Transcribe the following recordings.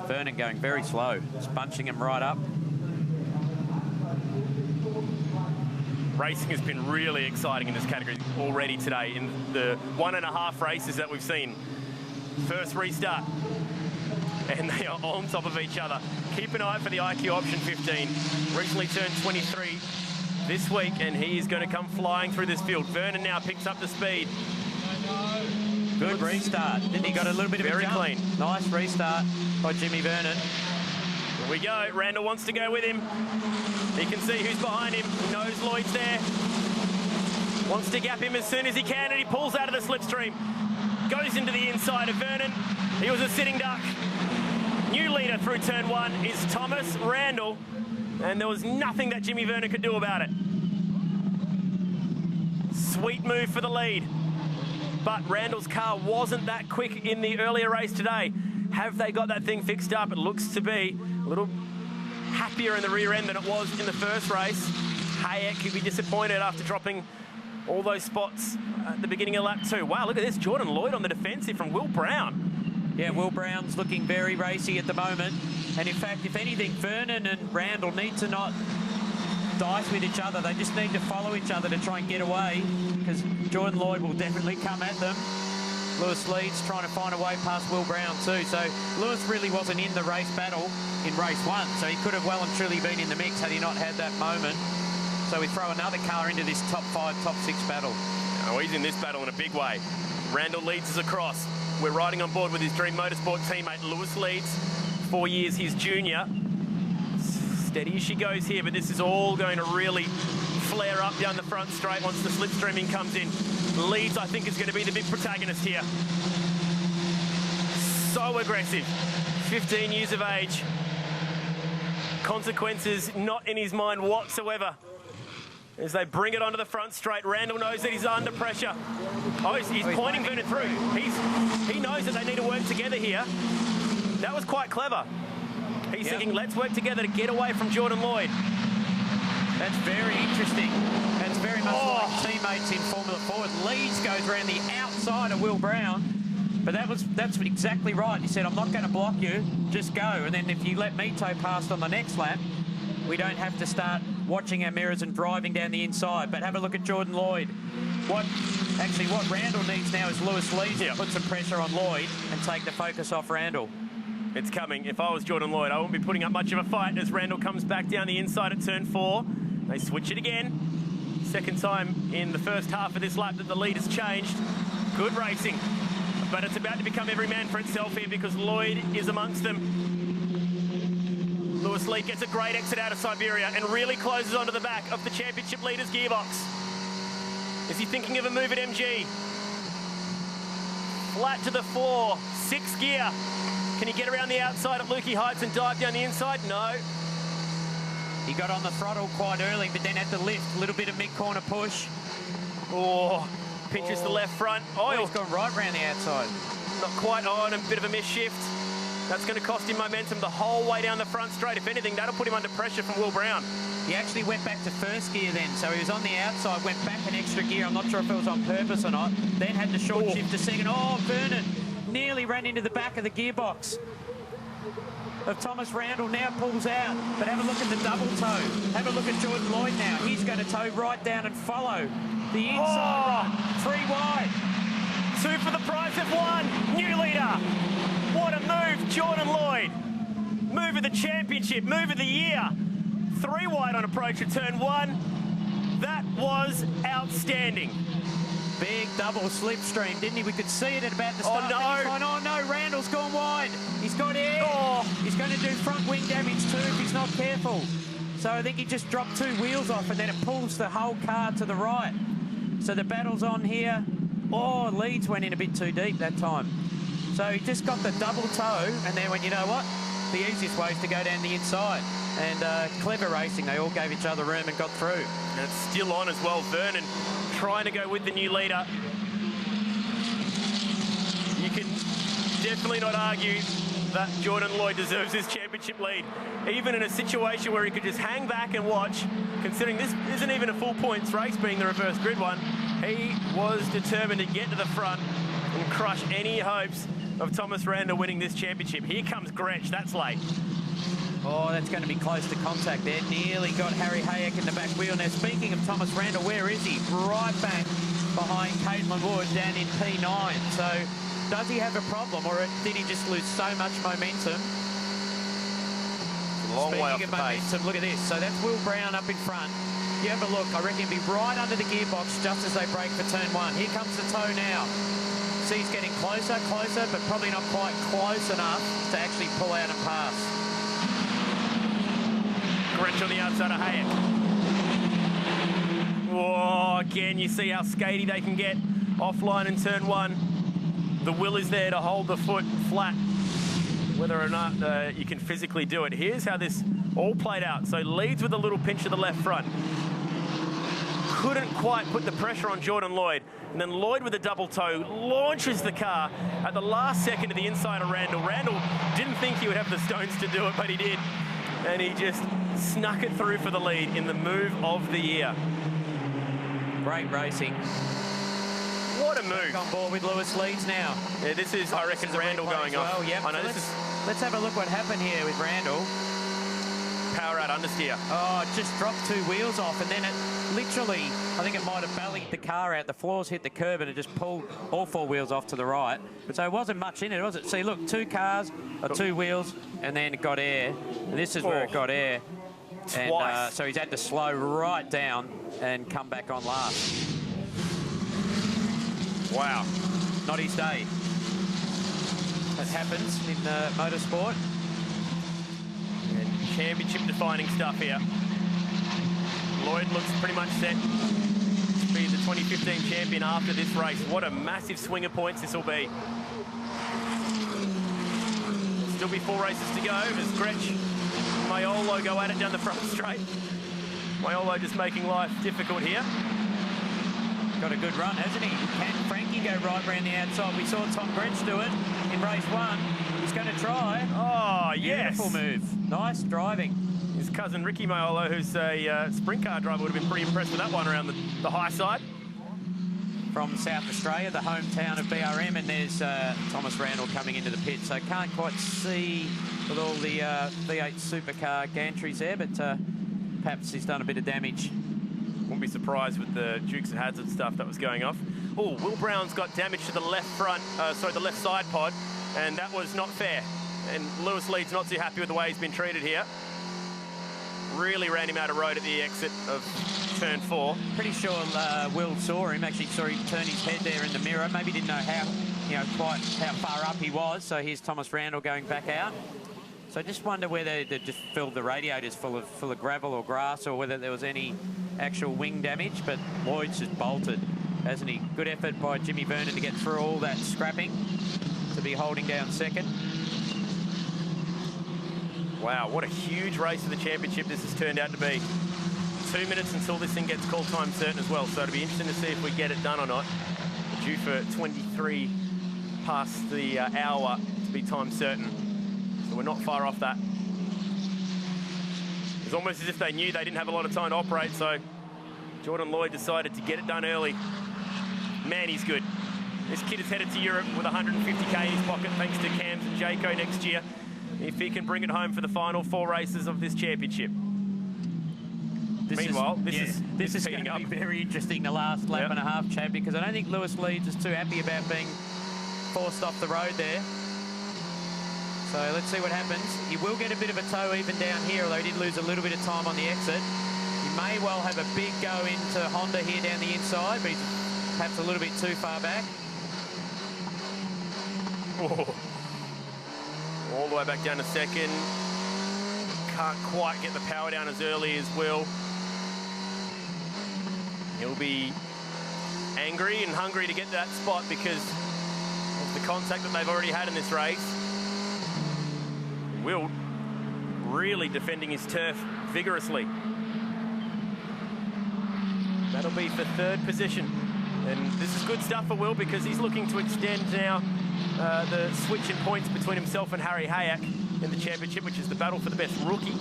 Vernon going very slow, just bunching him right up. Racing has been really exciting in this category already today in the 1.5 races that we've seen. First restart, and they are on top of each other. Keep an eye out for the IQ Option 15. Recently turned 23 this week, and he is going to come flying through this field. Vernon now picks up the speed. Good restart. Didn't he got a little bit of a jump? Very clean. Nice restart by Jimmy Vernon. Here we go. Randall wants to go with him. He can see who's behind him. He knows Lloyd's there. Wants to gap him as soon as he can, and he pulls out of the slipstream. Goes into the inside of Vernon. He was a sitting duck. New leader through turn 1 is Thomas Randall, and there was nothing that Jimmy Vernon could do about it. Sweet move for the lead. But Randall's car wasn't that quick in the earlier race today. Have they got that thing fixed up? It looks to be a little happier in the rear end than it was in the first race. Hayek could be disappointed after dropping all those spots at the beginning of lap 2. Wow, look at this. Jordan Lloyd on the defensive from Will Brown. Yeah, Will Brown's looking very racy at the moment. And in fact, if anything, Vernon and Randall need to not dice with each other. They just need to follow each other to try and get away, because Jordan Lloyd will definitely come at them. Lewis Leeds trying to find a way past Will Brown too. So Lewis really wasn't in the race battle in race 1, so he could have well and truly been in the mix had he not had that moment. So we throw another car into this top 5, top 6 battle. Oh, he's in this battle in a big way. Randall leads us across. We're riding on board with his Dream Motorsport teammate Lewis Leeds, 4 years his junior. Steady as she goes here, but this is all going to really flare up down the front straight once the slipstreaming comes in. Leeds, I think, is going to be the big protagonist here. So aggressive. 15 years of age. Consequences not in his mind whatsoever. As they bring it onto the front straight, Randall knows that he's under pressure. Oh, he's pointing Vernon through. He knows that they need to work together here. That was quite clever. He's thinking, let's work together to get away from Jordan Lloyd. That's very interesting. That's very much like teammates in Formula 4. Leeds goes around the outside of Will Brown, but that's exactly right. He said, I'm not going to block you, just go. And then if you let me tow past on the next lap, we don't have to start watching our mirrors and driving down the inside. But have a look at Jordan Lloyd. What Randall needs now is Lewis Leeds to put some pressure on Lloyd and take the focus off Randall. It's coming. If I was Jordan Lloyd, I wouldn't be putting up much of a fight as Randall comes back down the inside at turn 4. They switch it again. Second time in the first half of this lap that the lead has changed. Good racing. But it's about to become every man for itself here because Lloyd is amongst them. Lewis Leeds gets a great exit out of Siberia and really closes onto the back of the championship leader's gearbox. Is he thinking of a move at MG? Flat to the floor, 6th gear. Can he get around the outside at Lukey Heights and dive down the inside? No. He got on the throttle quite early, but then at the lift, a little bit of mid-corner push. Oh, pinches the left front. Oh, he's gone right round the outside. Not quite on, a bit of a miss-shift. That's going to cost him momentum the whole way down the front straight. If anything, that'll put him under pressure from Will Brown. He actually went back to first gear then, so he was on the outside, went back an extra gear. I'm not sure if it was on purpose or not. Then had to short shift to second. Oh, Vernon nearly ran into the back of the gearbox of Thomas Randall. Now pulls out, but have a look at the double toe. Have a look at Jordan Lloyd now. He's going to toe right down and follow the inside run. 3 wide. 2 for the price of 1. New leader. What a move, Jordan Lloyd. Move of the championship, move of the year. 3 wide on approach at turn 1. That was outstanding. Big double slipstream, didn't he? We could see it at about the start. Oh no, Randall's gone wide. He's got air. He's going to do front wing damage too if he's not careful. So I think he just dropped 2 wheels off and then it pulls the whole car to the right. So the battle's on here. Oh, Leeds went in a bit too deep that time. So he just got the double toe and then went, you know what? The easiest way is to go down the inside. And clever racing. They all gave each other room and got through. And it's still on as well. Vernon trying to go with the new leader. You can definitely not argue that Jordan Lloyd deserves his championship lead. Even in a situation where he could just hang back and watch, considering this isn't even a full points race being the reverse grid one, he was determined to get to the front and crush any hopes of Thomas Randall winning this championship. Here comes Gretsch. That's late. Oh, that's going to be close to contact there. Nearly got Harry Hayek in the back wheel. Now, speaking of Thomas Randall, where is he? Right back behind Caitlin Wood down in P9. So, does he have a problem, or did he just lose so much momentum? It's a long way off the pace. Look at this. So, that's Will Brown up in front. You have a look. I reckon he'll be right under the gearbox just as they break for turn 1. Here comes the toe now. See, he's getting closer, but probably not quite close enough to actually pull out and pass. Gretsch on the outside of Hayek. Whoa, again, you see how skatey they can get offline in turn 1. The will is there to hold the foot flat, whether or not you can physically do it. Here's how this all played out. So leads with a little pinch of the left front. Couldn't quite put the pressure on Jordan Lloyd. And then Lloyd with a double toe launches the car at the last second to the inside of Randall. Randall didn't think he would have the stones to do it, but he did. And he just snuck it through for the lead in the move of the year. Great racing. What a move. Back on board with Lewis Leeds now. Yeah, this is, I reckon, Randall going off. Well, yep. I know So let's have a look what happened here with Randall. Power out understeer. Oh, it just dropped 2 wheels off, and then it literally, I think it might have bellied the car out. The floors hit the curb, and it just pulled all 4 wheels off to the right. So it wasn't much in it, was it? See, look, 2 cars, 2 wheels, and then it got air. And this is where it got air. Twice. And so he's had to slow right down and come back on last. Wow. Not his day. That happens in motorsport. And championship-defining stuff here. Lloyd looks pretty much set to be the 2015 champion after this race. What a massive swing of points this will be. There'll still be 4 races to go as Gretsch and Maiolo go at it down the front straight. Maiolo just making life difficult here. Got a good run, hasn't he? Can Frankie go right around the outside? We saw Tom Gretsch do it in race 1. He's going to try. Oh, yes. Beautiful move. Nice driving. His cousin Ricky Maiolo, who's a sprint car driver, would have been pretty impressed with that one around the high side. From South Australia, the hometown of BRM, and there's Thomas Randall coming into the pit. So can't quite see with all the V8 supercar gantries there, but perhaps he's done a bit of damage. Wouldn't be surprised with the Dukes of Hazzard stuff that was going off. Oh, Will Brown's got damage to the left front, the left side pod, and that was not fair. And Lewis Leeds not too happy with the way he's been treated here. Really ran him out of road at the exit of turn 4. Pretty sure Will saw him. Actually saw him turn his head there in the mirror. Maybe didn't know how, quite how far up he was. So here's Thomas Randall going back out. So I just wonder whether they just filled the radiators full of gravel or grass, or whether there was any actual wing damage. But Lloyd's just bolted, hasn't he? Good effort by Jimmy Vernon to get through all that scrapping to be holding down second. Wow, what a huge race for the championship this has turned out to be. 2 minutes until this thing gets called time certain as well, so it'll be interesting to see if we get it done or not. We're due for 23 past the hour to be time certain, so we're not far off that. It's almost as if they knew they didn't have a lot of time to operate, so Jordan Lloyd decided to get it done early. Man, he's good. This kid is headed to Europe with 150k in his pocket thanks to Cams and Jayco next year, if he can bring it home for the final 4 races of this championship. Meanwhile, this is going to be very interesting, the last lap and a half, Chad, because I don't think Lewis Leeds is too happy about being forced off the road there. So let's see what happens. He will get a bit of a toe even down here, although he did lose a little bit of time on the exit. He may well have a big go into Honda here down the inside, but he's perhaps a little bit too far back. Oh. All the way back down to second. Can't quite get the power down as early as Will. He'll be angry and hungry to get to that spot because of the contact that they've already had in this race. Will really defending his turf vigorously. That'll be for 3rd position. And this is good stuff for Will because he's looking to extend now the switch in points between himself and Harry Hayek in the championship, which is the battle for the best rookie.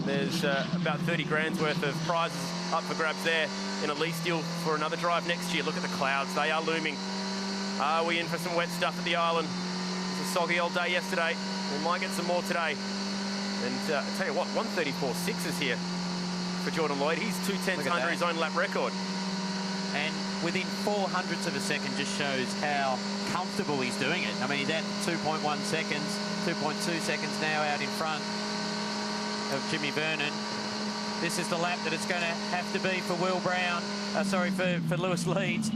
There's about 30 grand's worth of prizes up for grabs there in a lease deal for another drive next year. Look at the clouds. They are looming Are we in for some wet stuff at the island? It was a soggy old day yesterday. We might get some more today. And I tell you what, 1:34.6 is here for Jordan Lloyd. He's 2/10 under his own lap record. And within 0.04 of a second just shows how comfortable he's doing it. I mean, he's at 2.1 seconds, 2.2 seconds now out in front of Jimmy Vernon. This is the lap that it's going to have to be for Will Brown. For Lewis Leeds.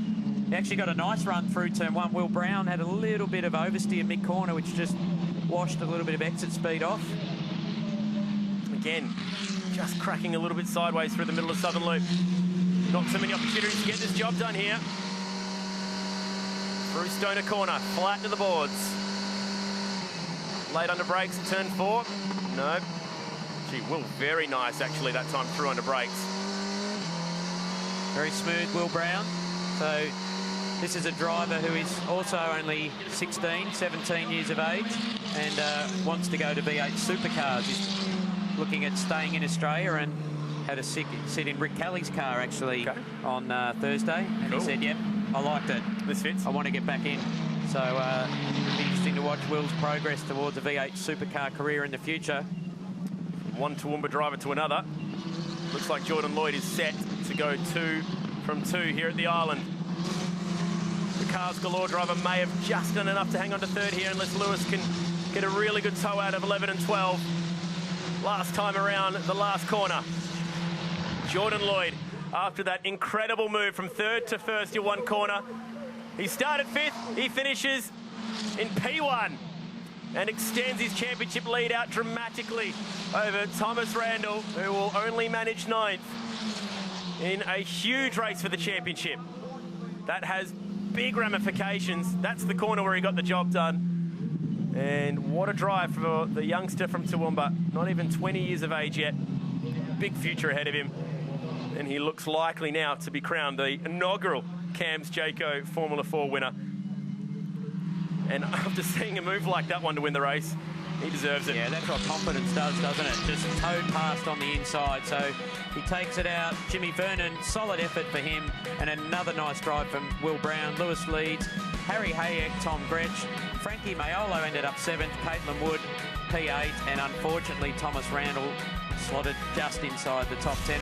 He actually got a nice run through turn one. Will Brown had a little bit of oversteer mid-corner, which just washed a little bit of exit speed off. Again, just cracking a little bit sideways through the middle of Southern Loop. Not too many opportunities to get this job done here. Through Stoner Corner, flat to the boards. Late under brakes at turn 4. No. Gee, Will, very nice actually that time through under brakes. Very smooth, Will Brown. So this is a driver who is also only 16, 17 years of age and wants to go to V8 supercars. He's looking at staying in Australia and had a sit in Rick Kelly's car actually on Thursday. And he said, yep, I liked it. This fits. I want to get back in. So it'll be interesting to watch Will's progress towards a V8 supercar career in the future. One Toowoomba driver to another. Looks like Jordan Lloyd is set to go 2 from 2 here at the island. The Cars Galore driver may have just done enough to hang on to third here unless Lewis can get a really good tow out of 11 and 12. Last time around, the last corner. Jordan Lloyd, after that incredible move from third to first in one corner. He started 5th, he finishes in P1 and extends his championship lead out dramatically over Thomas Randall, who will only manage 9th in a huge race for the championship. That has big ramifications. That's the corner where he got the job done. And what a drive for the youngster from Toowoomba. Not even 20 years of age yet. Big future ahead of him. And he looks likely now to be crowned the inaugural Cams Jayco Formula 4 winner. And after seeing a move like that one to win the race, he deserves it. Yeah, that's what confidence does, doesn't it? Just towed past on the inside, so he takes it out. Jimmy Vernon, solid effort for him, and another nice drive from Will Brown, Lewis Leeds, Harry Hayek, Tom Gretsch, Frankie Mayolo ended up 7th, Caitlin Wood P8, and unfortunately Thomas Randall slotted just inside the top 10.